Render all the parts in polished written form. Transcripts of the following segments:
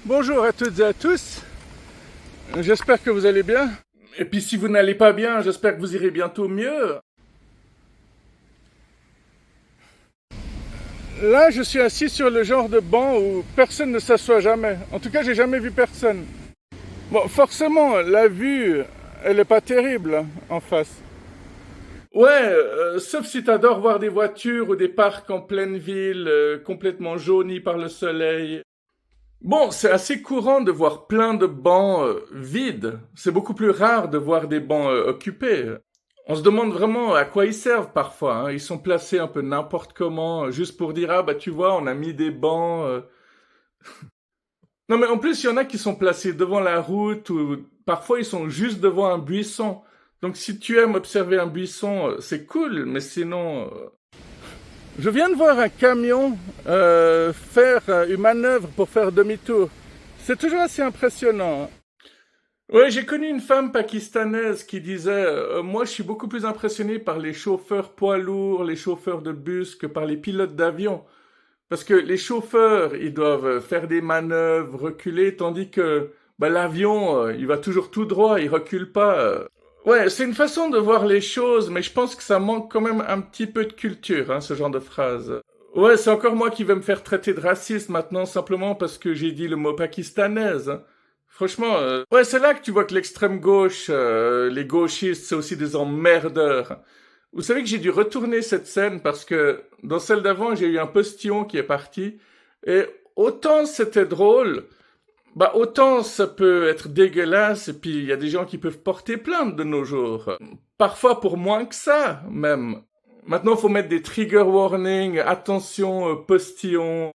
Bonjour à toutes et à tous, j'espère que vous allez bien. Et puis si vous n'allez pas bien, j'espère que vous irez bientôt mieux. Là, je suis assis sur le genre de banc où personne ne s'assoit jamais. En tout cas, j'ai jamais vu personne. Bon, forcément, la vue, elle est pas terrible en face. Ouais, sauf si t'adores voir des voitures ou des parcs en pleine ville, complètement jaunis par le soleil. Bon, c'est assez courant de voir plein de bancs vides. C'est beaucoup plus rare de voir des bancs occupés. On se demande vraiment à quoi ils servent parfois, hein. Ils sont placés un peu n'importe comment, juste pour dire ah bah tu vois, on a mis des bancs. Non mais en plus, il y en a qui sont placés devant la route ou parfois ils sont juste devant un buisson. Donc si tu aimes observer un buisson, c'est cool, mais sinon je viens de voir un camion faire une manœuvre pour faire demi-tour. C'est toujours assez impressionnant, hein. Ouais, j'ai connu une femme pakistanaise qui disait moi, je suis beaucoup plus impressionné par les chauffeurs poids lourds, les chauffeurs de bus que par les pilotes d'avion. Parce que les chauffeurs, ils doivent faire des manœuvres, reculer, tandis que bah, l'avion, il va toujours tout droit, il recule pas. Ouais, c'est une façon de voir les choses, mais je pense que ça manque quand même un petit peu de culture, hein, ce genre de phrase. Ouais, c'est encore moi qui vais me faire traiter de raciste maintenant, simplement parce que j'ai dit le mot pakistanaise, hein. Franchement, ouais, c'est là que tu vois que l'extrême gauche, les gauchistes, c'est aussi des emmerdeurs. Vous savez que j'ai dû retourner cette scène parce que dans celle d'avant, j'ai eu un postillon qui est parti. Et autant c'était drôle, bah autant ça peut être dégueulasse. Et puis il y a des gens qui peuvent porter plainte de nos jours. Parfois pour moins que ça, même. Maintenant, il faut mettre des trigger warnings, attention, postillon.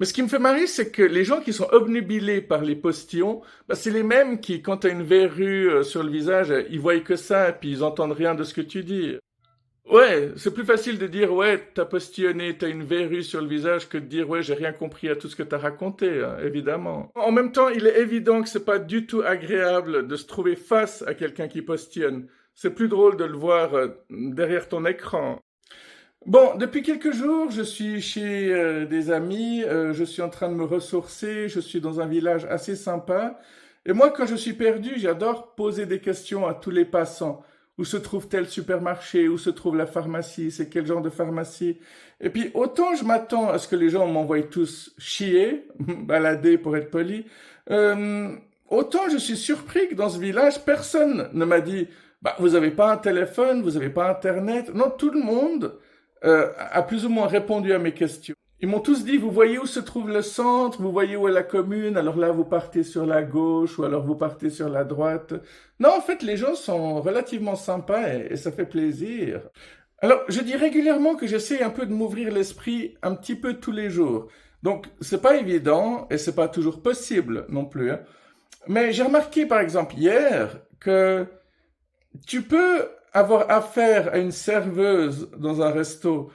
Mais ce qui me fait marrer, c'est que les gens qui sont obnubilés par les postillons, bah, c'est les mêmes qui, quand t'as une verrue sur le visage, ils voient que ça, et puis ils entendent rien de ce que tu dis. Ouais, c'est plus facile de dire ouais, t'as postillonné, t'as une verrue sur le visage que de dire ouais, j'ai rien compris à tout ce que t'as raconté, hein, évidemment. En même temps, il est évident que c'est pas du tout agréable de se trouver face à quelqu'un qui postillonne. C'est plus drôle de le voir derrière ton écran. Bon, depuis quelques jours, je suis chez des amis, je suis en train de me ressourcer, je suis dans un village assez sympa. Et moi, quand je suis perdu, j'adore poser des questions à tous les passants. Où se trouve tel supermarché? Où se trouve la pharmacie? C'est quel genre de pharmacie? Et puis, autant je m'attends à ce que les gens m'envoient tous chier, balader pour être poli, euh, autant je suis surpris que dans ce village, personne ne m'a dit, bah, vous avez pas un téléphone, vous avez pas Internet. Non, tout le monde a plus ou moins répondu à mes questions. Ils m'ont tous dit, vous voyez où se trouve le centre, vous voyez où est la commune, alors là vous partez sur la gauche ou alors vous partez sur la droite. Non, en fait, les gens sont relativement sympas et ça fait plaisir. Alors, je dis régulièrement que j'essaie un peu de m'ouvrir l'esprit un petit peu tous les jours. Donc, c'est pas évident et c'est pas toujours possible non plus, hein. Mais j'ai remarqué, par exemple, hier, que tu peux avoir affaire à une serveuse dans un resto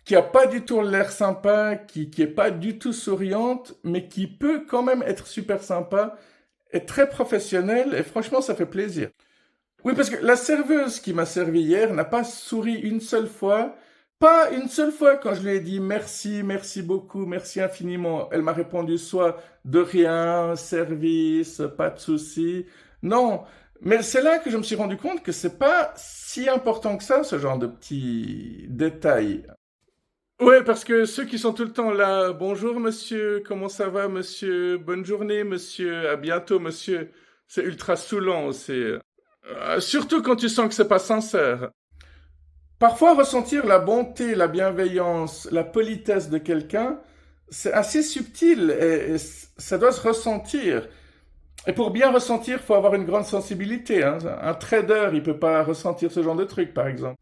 qui a pas du tout l'air sympa, qui est pas du tout souriante, mais qui peut quand même être super sympa et très professionnelle, et franchement, ça fait plaisir. Oui, parce que la serveuse qui m'a servi hier n'a pas souri une seule fois, pas une seule fois quand je lui ai dit merci, merci beaucoup, merci infiniment. Elle m'a répondu soit de rien, service, pas de souci. Non, mais c'est là que je me suis rendu compte que c'est pas si important que ça, ce genre de petits détails. Ouais, parce que ceux qui sont tout le temps là, bonjour monsieur, comment ça va monsieur, bonne journée monsieur, à bientôt monsieur, c'est ultra saoulant aussi. Surtout quand tu sens que c'est pas sincère. Parfois, ressentir la bonté, la bienveillance, la politesse de quelqu'un, c'est assez subtil et ça doit se ressentir. Et pour bien ressentir, il faut avoir une grande sensibilité, hein. Un trader, il peut pas ressentir ce genre de truc, par exemple.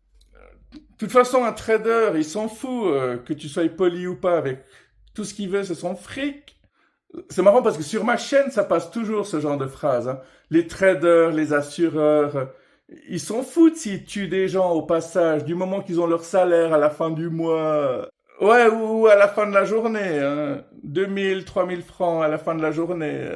De toute façon, un trader, il s'en fout que tu sois poli ou pas avec. Tout ce qu'il veut, c'est son fric. C'est marrant parce que sur ma chaîne, ça passe toujours ce genre de phrase, hein. Les traders, les assureurs, ils s'en foutent s'ils tuent des gens au passage, du moment qu'ils ont leur salaire à la fin du mois. Ouais, ou à la fin de la journée, hein. 2000, 3000 francs à la fin de la journée.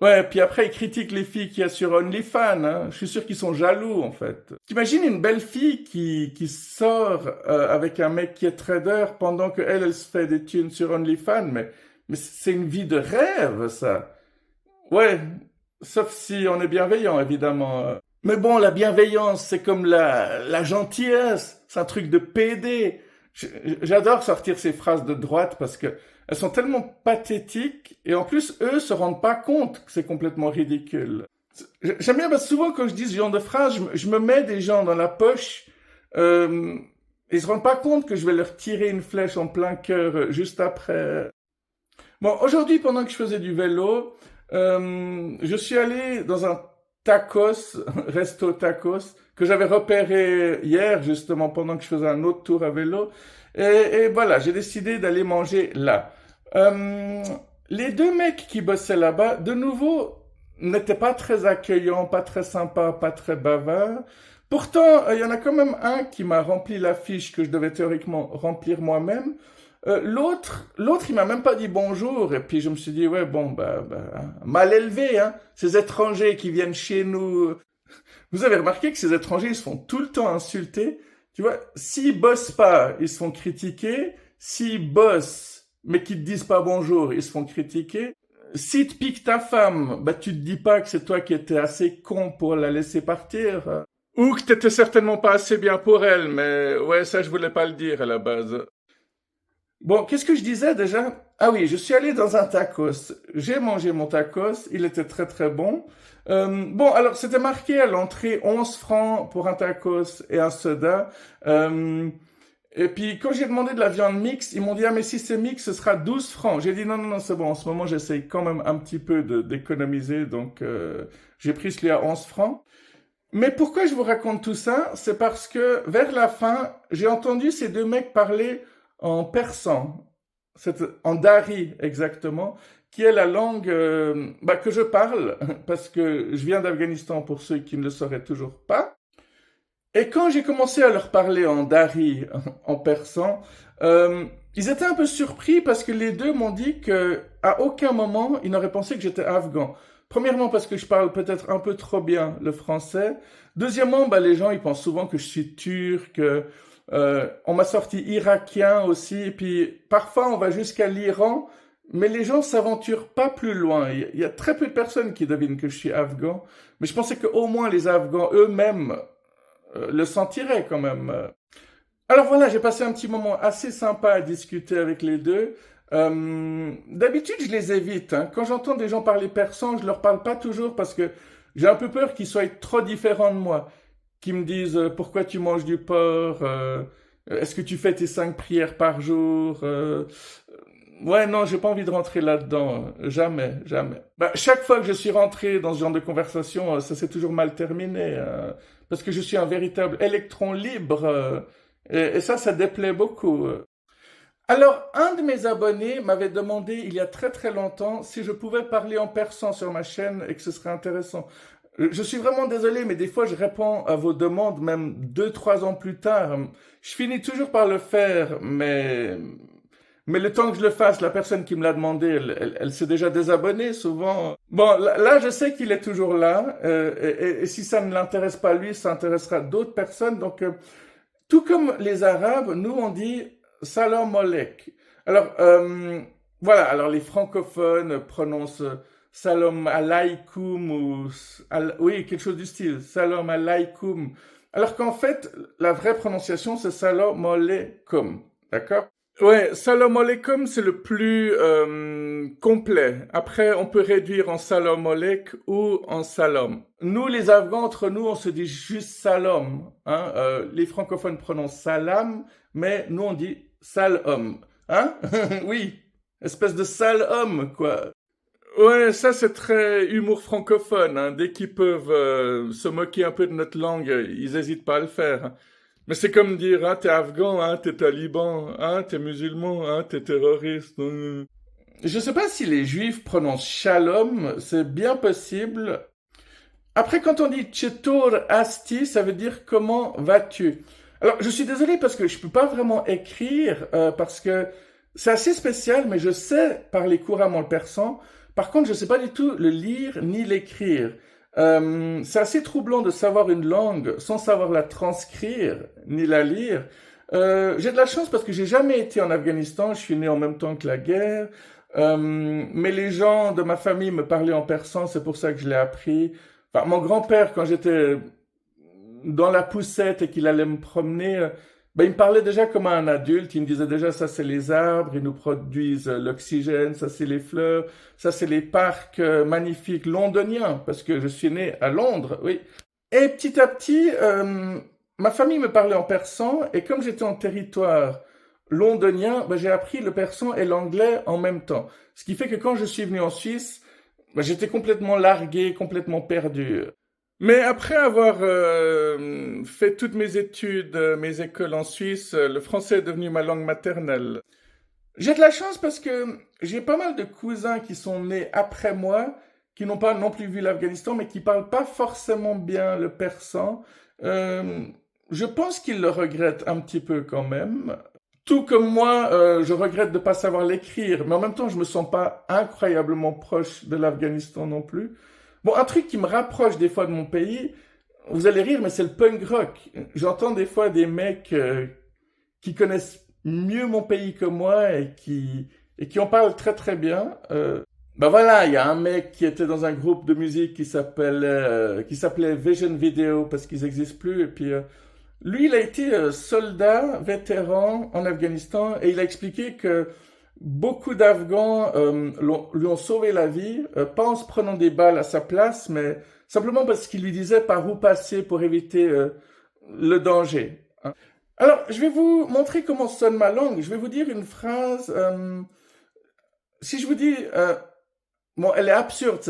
Ouais, puis après, ils critiquent les filles qu'il y a sur OnlyFans, hein. Je suis sûr qu'ils sont jaloux, en fait. T'imagines une belle fille qui sort avec un mec qui est trader pendant que elle se fait des thunes sur OnlyFans, mais Mais c'est une vie de rêve, ça. Ouais, sauf si on est bienveillant, évidemment. Mais bon, la bienveillance, c'est comme la gentillesse. C'est un truc de PD. J'adore sortir ces phrases de droite parce que elles sont tellement pathétiques et en plus, eux se rendent pas compte que c'est complètement ridicule. J'aime bien parce que souvent quand je dis ce genre de phrase, je me mets des gens dans la poche euh, et ils se rendent pas compte que je vais leur tirer une flèche en plein cœur juste après. Bon, aujourd'hui, pendant que je faisais du vélo, je suis allé dans un tacos, resto tacos, que j'avais repéré hier, justement, pendant que je faisais un autre tour à vélo. Et voilà, j'ai décidé d'aller manger là. Euh, les deux mecs qui bossaient là-bas, de nouveau, n'étaient pas très accueillants, pas très sympas, pas très bavards. Pourtant, il y en a quand même un qui m'a rempli la fiche que je devais théoriquement remplir moi-même. L'autre, il m'a même pas dit bonjour. Et puis je me suis dit, ouais, bon, mal élevé, hein. Ces étrangers qui viennent chez nous. Vous avez remarqué que ces étrangers, ils se font tout le temps insulter. Tu vois, s'ils bossent pas, ils se font critiquer. S'ils bossent, mais qu'ils te disent pas bonjour, ils se font critiquer. Si te pique ta femme, bah tu te dis pas que c'est toi qui étais assez con pour la laisser partir. Ou que t'étais certainement pas assez bien pour elle, mais ouais, ça je voulais pas le dire à la base. Bon, qu'est-ce que je disais déjà? Ah oui, je suis allé dans un tacos. J'ai mangé mon tacos, il était très très bon. Bon, alors c'était marqué à l'entrée 11 francs pour un tacos et un soda. Euh, et puis quand j'ai demandé de la viande mixte, ils m'ont dit, ah mais si c'est mix, ce sera 12 francs. J'ai dit, non, non, non, c'est bon, en ce moment j'essaye quand même un petit peu d'économiser, donc j'ai pris celui à 11 francs. Mais pourquoi je vous raconte tout ça? C'est parce que vers la fin, j'ai entendu ces deux mecs parler en persan, en dari exactement, qui est la langue que je parle, parce que je viens d'Afghanistan pour ceux qui ne le sauraient toujours pas. Et quand j'ai commencé à leur parler en dari, en persan, ils étaient un peu surpris parce que les deux m'ont dit que à aucun moment ils n'auraient pensé que j'étais afghan. Premièrement parce que je parle peut-être un peu trop bien le français. Deuxièmement, les gens ils pensent souvent que je suis turc. On m'a sorti irakien aussi. Et puis parfois on va jusqu'à l'Iran, mais les gens s'aventurent pas plus loin. Il y a très peu de personnes qui devinent que je suis afghan. Mais je pensais qu'au moins les Afghans eux-mêmes le sentiraient quand même. Alors voilà, j'ai passé un petit moment assez sympa à discuter avec les deux. D'habitude, je les évite, hein. Quand j'entends des gens parler persan, je leur parle pas toujours parce que j'ai un peu peur qu'ils soient trop différents de moi. Qu'ils me disent pourquoi tu manges du porc, est-ce que tu fais tes 5 prières par jour. Ouais, non, j'ai pas envie de rentrer là-dedans. Jamais, jamais. Chaque fois que je suis rentré dans ce genre de conversation, ça s'est toujours mal terminé. Parce que je suis un véritable électron libre. Et ça déplaît beaucoup. Alors, un de mes abonnés m'avait demandé il y a très très longtemps si je pouvais parler en persan sur ma chaîne et que ce serait intéressant. Je suis vraiment désolé, mais des fois je réponds à vos demandes même 2, 3 ans plus tard. Je finis toujours par le faire, mais le temps que je le fasse, la personne qui me l'a demandé, elle s'est déjà désabonnée souvent. Bon, là, je sais qu'il est toujours là, et si ça ne l'intéresse pas lui, ça intéressera d'autres personnes. Donc, tout comme les Arabes, nous on dit Salam alek. Alors, voilà, alors les francophones prononcent Salam alaikum ou oui, quelque chose du style, Salam alaikum. Alors qu'en fait, la vraie prononciation c'est Salam alaikum, d'accord? Ouais, salam alaikum, c'est le plus complet. Après, on peut réduire en salam alaik ou en salam. Nous, les Afghans, entre nous, on se dit juste salam. Hein? Les francophones prononcent salam, mais nous, on dit sale homme. Hein? Oui, espèce de sale homme, quoi. Ouais, ça c'est très humour francophone. Hein. Dès qu'ils peuvent se moquer un peu de notre langue, ils n'hésitent pas à le faire. Hein. Mais c'est comme dire, hein, t'es afghan, hein, t'es taliban, hein, t'es musulman, hein, t'es terroriste. Je sais pas si les juifs prononcent shalom, c'est bien possible. Après, quand on dit chetor asti, ça veut dire comment vas-tu? Alors, je suis désolé parce que je peux pas vraiment écrire, parce que c'est assez spécial, mais je sais parler couramment le persan. Par contre, je sais pas du tout le lire ni l'écrire. C'est assez troublant de savoir une langue sans savoir la transcrire ni la lire. J'ai de la chance parce que j'ai jamais été en Afghanistan. Je suis né en même temps que la guerre. Mais les gens de ma famille me parlaient en persan, c'est pour ça que je l'ai appris. Enfin, mon grand-père, quand j'étais dans la poussette et qu'il allait me promener, ben, il me parlait déjà comme à un adulte. Il me disait déjà, ça c'est les arbres, ils nous produisent l'oxygène, ça c'est les fleurs, ça c'est les parcs magnifiques londoniens, parce que je suis né à Londres, oui. Et petit à petit, ma famille me parlait en persan, et comme j'étais en territoire londonien, ben, j'ai appris le persan et l'anglais en même temps. Ce qui fait que quand je suis venu en Suisse, ben, j'étais complètement largué, complètement perdu. Mais après avoir fait toutes mes études, mes écoles en Suisse, le français est devenu ma langue maternelle. J'ai de la chance parce que j'ai pas mal de cousins qui sont nés après moi, qui n'ont pas non plus vu l'Afghanistan, mais qui parlent pas forcément bien le persan. Euh, je pense qu'ils le regrettent un petit peu quand même. Tout comme moi, je regrette de ne pas savoir l'écrire, mais en même temps, je me sens pas incroyablement proche de l'Afghanistan non plus. Bon, un truc qui me rapproche des fois de mon pays, vous allez rire, mais c'est le punk rock. J'entends des fois des mecs qui connaissent mieux mon pays que moi et qui en parlent très très bien. Ben voilà, il y a un mec qui était dans un groupe de musique qui s'appelait Vision Video parce qu'ils n'existent plus. Et puis lui, il a été soldat, vétéran en Afghanistan et il a expliqué que beaucoup d'Afghans lui ont sauvé la vie, pas en se prenant des balles à sa place, mais simplement parce qu'il lui disait par où passer pour éviter le danger. Hein. Alors, je vais vous montrer comment sonne ma langue. Je vais vous dire une phrase. Si je vous dis, bon, elle est absurde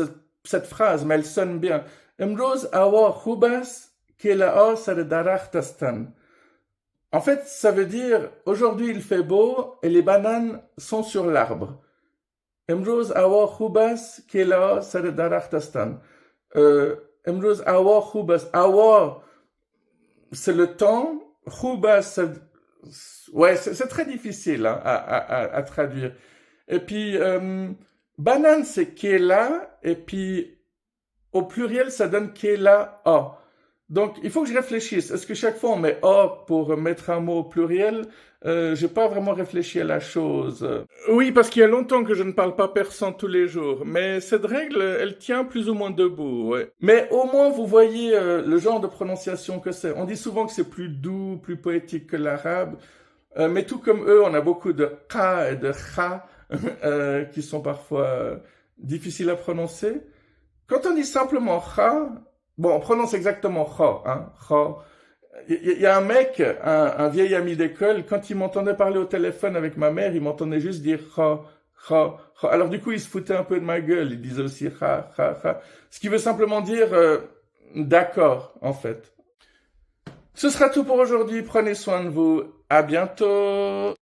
cette phrase, mais elle sonne bien. Emroz awa khubas kela darachtastan. En fait, ça veut dire aujourd'hui il fait beau et les bananes sont sur l'arbre. Emroz awa khubas kela darachtastan. Emroz awa khubas. Awa, c'est le temps. Khubas, ouais, c'est très difficile hein, à traduire. Et puis, banane, c'est kela, et puis au pluriel, ça donne kela a. Donc, il faut que je réfléchisse. Est-ce que chaque fois on met a pour mettre un mot au pluriel? J'ai pas vraiment réfléchi à la chose. Oui, parce qu'il y a longtemps que je ne parle pas persan tous les jours. Mais cette règle, elle tient plus ou moins debout, ouais. Mais au moins, vous voyez le genre de prononciation que c'est. On dit souvent que c'est plus doux, plus poétique que l'arabe. Mais tout comme eux, on a beaucoup de ka et de kha qui sont parfois difficiles à prononcer. Quand on dit simplement kha, bon, on prononce exactement kha, hein, kha. Il y a un mec, un vieil ami d'école, quand il m'entendait parler au téléphone avec ma mère, il m'entendait juste dire kha, kha, kha. Alors du coup, il se foutait un peu de ma gueule, il disait aussi kha, kha, kha. Ce qui veut simplement dire d'accord, en fait. Ce sera tout pour aujourd'hui, prenez soin de vous, à bientôt.